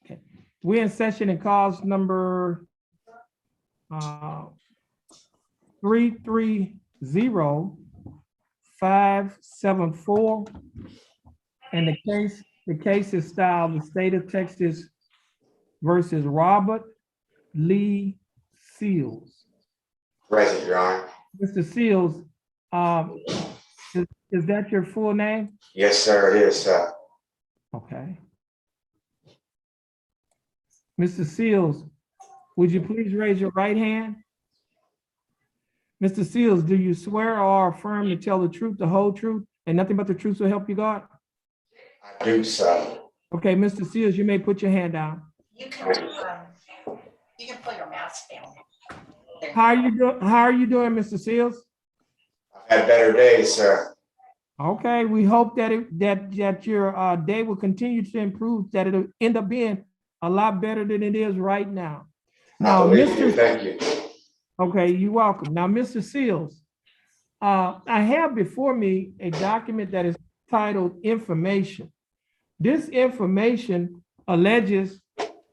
Okay. We're in session in cause number 330574. And the case is styled the state of Texas versus Robert Lee Seals. Present, Your Honor. Mr. Seals, is that your full name? Yes, sir, it is, sir. Okay. Mr. Seals, would you please raise your right hand? Mr. Seals, do you swear or affirm to tell the truth, the whole truth, and nothing but the truth so help you God? I do, sir. Okay, Mr. Seals, you may put your hand down. You can pull your mask down. How are you doing? How are you doing, Mr. Seals? I've had better days, sir. Okay, we hope that that your day will continue to improve, that it'll end up being a lot better than it is right now. Now, Thank you. Okay, you're welcome. Now, Mr. Seals, I have before me a document that is titled information. This information alleges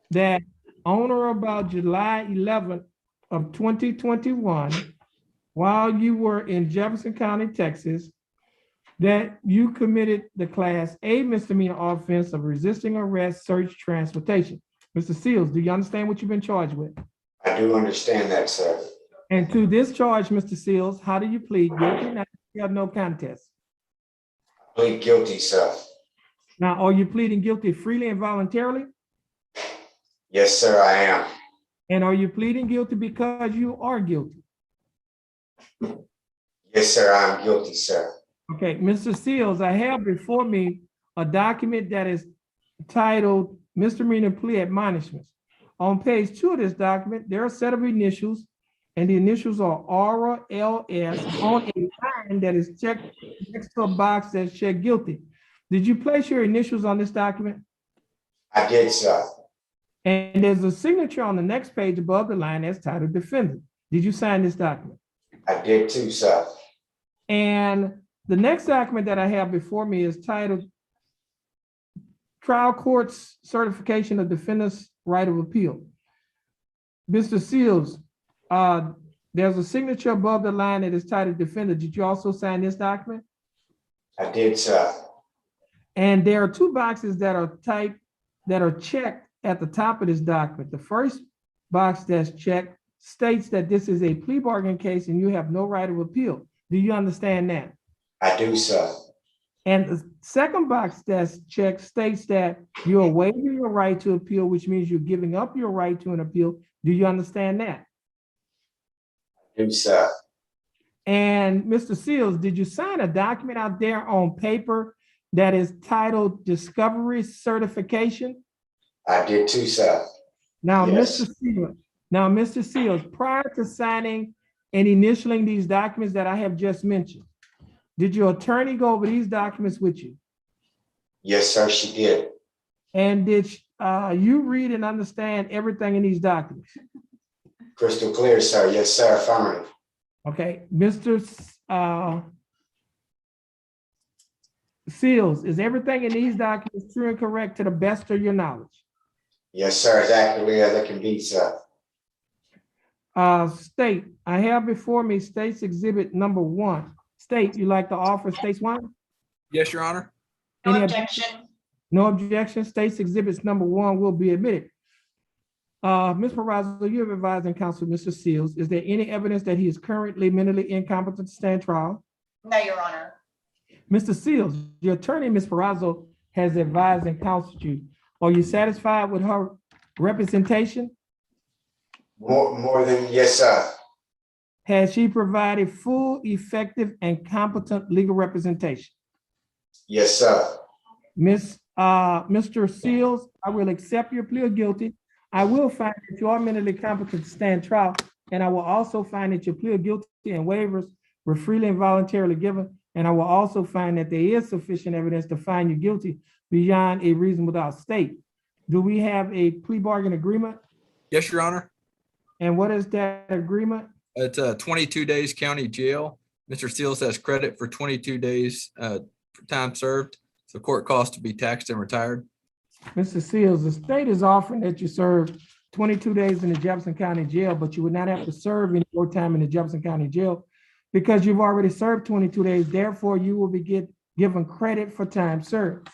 that on or about July 11th of 2021, while you were in Jefferson County, Texas, that you committed the Class A misdemeanor offense of resisting arrest, search, transportation. Mr. Seals, do you understand what you've been charged with? I do understand that, sir. And to this charge, Mr. Seals, how do you plead guilty? Now, you have no contest. I plead guilty, sir. Now, are you pleading guilty freely and voluntarily? Yes, sir, I am. And are you pleading guilty because you are guilty? Yes, sir, I'm guilty, sir. Okay, Mr. Seals, I have before me a document that is titled Misdemeanor Plea Admonishments. On page 2 of this document, there are a set of initials, and the initials are Aura LS on a line that is checked next to a box that's checked guilty. Did you place your initials on this document? I did, sir. And there's a signature on the next page above the line that's titled Defendant. Did you sign this document? I did too, sir. And the next document that I have before me is titled Trial Court's Certification of Defendant's Right of Appeal. Mr. Seals, there's a signature above the line that is titled Defendant. Did you also sign this document? I did, sir. And there are two boxes that are typed, that are checked at the top of this document. The first box that's checked states that this is a plea bargain case and you have no right of appeal. Do you understand that? I do, sir. And the second box that's checked states that you're waiving your right to appeal, which means you're giving up your right to an appeal. Do you understand that? I do, sir. And Mr. Seals, did you sign a document out there on paper that is titled Discovery Certification? I did too, sir. Now, Yes. Mr. Seals, prior to signing and initialing these documents that I have just mentioned, did your attorney go over these documents with you? Yes, sir, she did. And did you read and understand everything in these documents? Crystal clear, sir. Yes, sir, affirmative. Okay, Mr. Seals, is everything in these documents true and correct to the best of your knowledge? Yes, sir, as accurately as it can be, sir. State, I have before me State's Exhibit number 1. State, you like to offer State's 1? Yes, Your Honor. No Any objection. No objection. State's Exhibits number 1 will be admitted. Ms. Peraza, you have advised and counseled Mr. Seals. Is there any evidence that he is currently mentally incompetent to stand trial? No, Your Honor. Mr. Seals, your attorney, Ms. Peraza, has advised and counseled you. Are you satisfied with her representation? More than, yes, sir. Has she provided full, effective, and competent legal representation? Yes, sir. Mr. Seals, I will accept your plea of guilty. I will find that you are mentally competent to stand trial, and I will also find that your plea of guilty and waivers were freely and voluntarily given, and I will also find that there is sufficient evidence to find you guilty beyond a reasonable doubt. State, do we have a plea bargain agreement? Yes, Your Honor. And what is that agreement? It's 22 days county jail. Mr. Seals has credit for 22 days for time served. So court costs to be taxed and retired. Mr. Seals, the state is offering that you serve 22 days in the Jefferson County Jail, but you would not have to serve any more time in the Jefferson County Jail because you've already served 22 days. Therefore, you will be given credit for time served.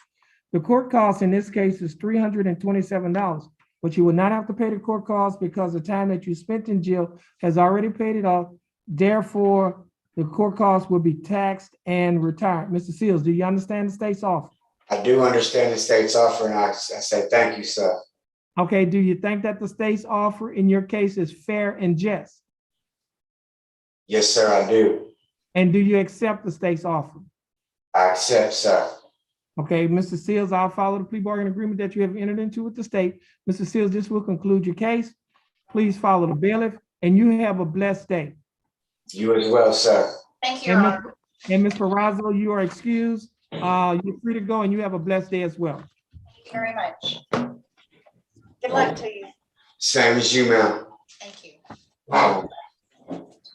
The court cost in this case is $327, but you will not have to pay the court cost because the time that you spent in jail has already paid it off. Therefore, the court cost will be taxed and retired. Mr. Seals, do you understand the state's offer? I do understand the state's offer, and I say thank you, sir. Okay, do you think that the state's offer in your case is fair and just? Yes, sir, I do. And do you accept the state's offer? I accept, sir. Okay, Mr. Seals, I'll follow the plea bargain agreement that you have entered into with the state. Mr. Seals, this will conclude your case. Please follow the bailiff, and you have a blessed day. You as well, sir. Thank you, Your Honor. And Ms. Barrazo, you are excused. You're free to go, and you have a blessed day as well. Thank you very much. Good luck to you. Same as you, ma'am. Thank you.